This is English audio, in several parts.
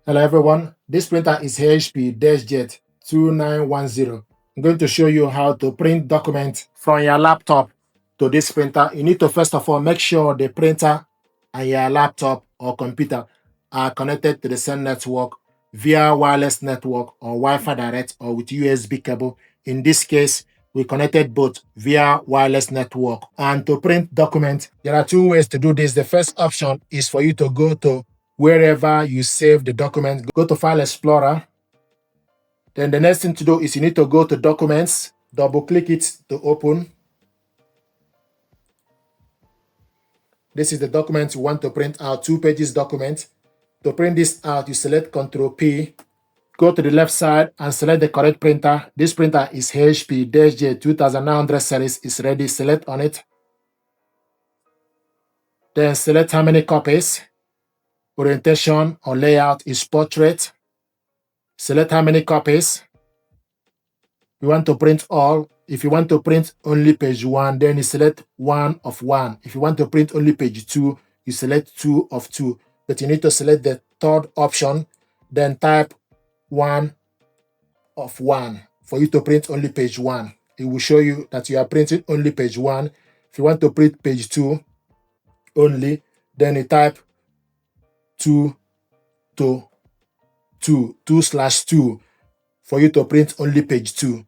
Hello everyone, this printer is HP Deskjet 2910. I'm going to show you how to print documents from your laptop to this printer. You need to first of all make sure the printer and your laptop or computer are connected to the same network via wireless network or Wi-Fi direct or with USB cable. In this case, we connected both via wireless network. And to print documents, there are two ways to do this. The first option is for you to go to wherever you save the document, go to File Explorer. Then the next thing to do is you need to go to Documents, double click it to open. This is the document you want to print out, 2 pages document. To print this out, you select Ctrl P, go to the left side and select the correct printer. This printer is HP Deskjet 2900 series, is ready, select on it. Then select how many copies. Orientation or layout is portrait. Select how many copies. You want to print all. If you want to print only page 1, then you select 1 of 1. If you want to print only page 2, you select 2 of 2. But you need to select the third option, then type 1 of 1 for you to print only page 1. It will show you that you are printing only page 1. If you want to print page 2 only, then you type 2 to 2/2 for you to print only page 2.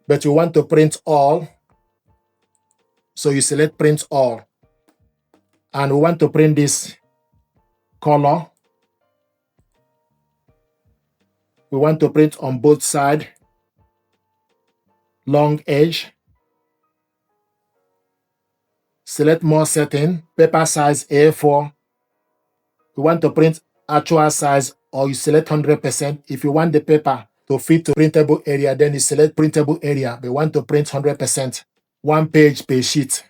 But you want to print all, so you select print all. And we want to print this color. We want to print on both sides, long edge. Select more setting, paper size A4. We want to print actual size, or you select 100%. If you want the paper to fit to printable area, then you select printable area. We want to print 100%, 1 page per sheet.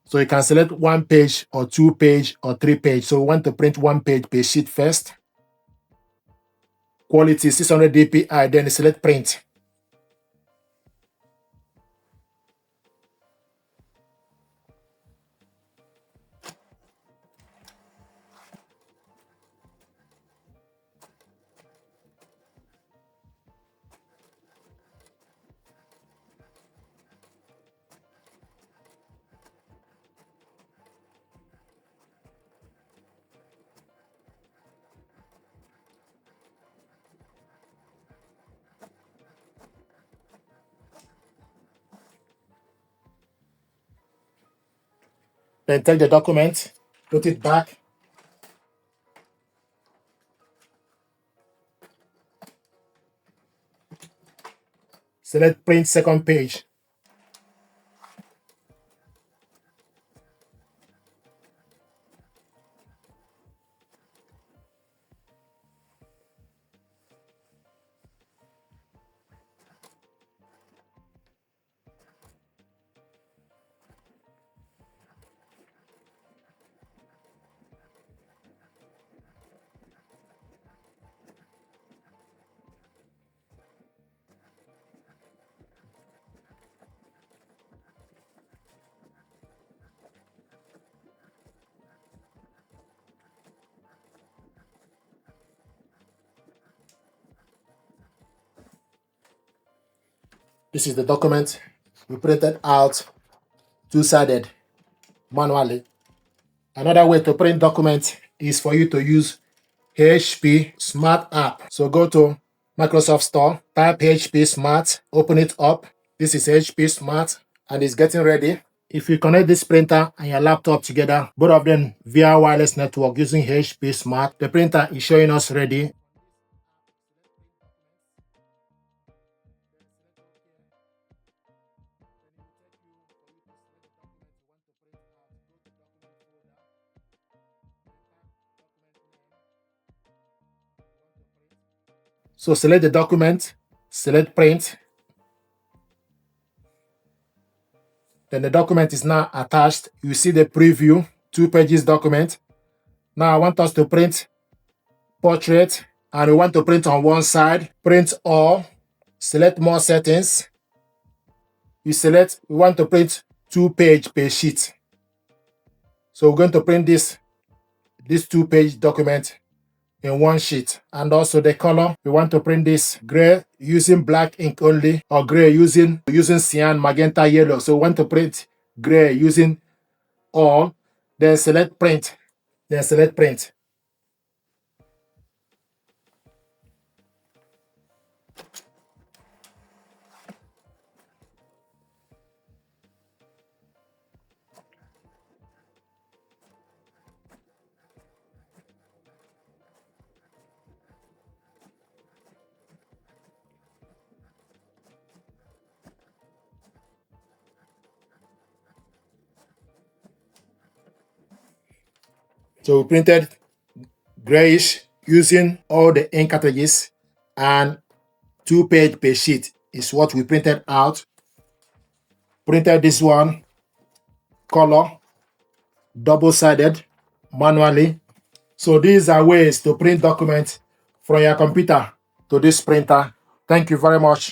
So you can select 1 page or 2 page or 3 page. So we want to print 1 page per sheet first. Quality 600 dpi, then you select print. Then take the document, put it back. Select print second page. This is the document we printed out, two-sided, manually. Another way to print documents is for you to use HP Smart app. So go to Microsoft Store, type HP Smart, open it up. This is HP Smart and it's getting ready. If you connect this printer and your laptop together, both of them via wireless network using HP Smart, the printer is showing us ready. So select the document, select print. Then the document is now attached. You see the preview, 2 pages document. Now I want us to print portrait, and we want to print on one side. Print all, select more settings. You select, we want to print 2 page per sheet. So we're going to print this 2 page document in one sheet. And also the color, we want to print this gray using black ink only, or gray using cyan, magenta, yellow. So we want to print gray using all. Then select print. Then select print. So we printed grayish using all the ink cartridges, and 2-page per sheet is what we printed out. Printed this one color, double-sided, manually. So these are ways to print documents from your computer to this printer. Thank you very much.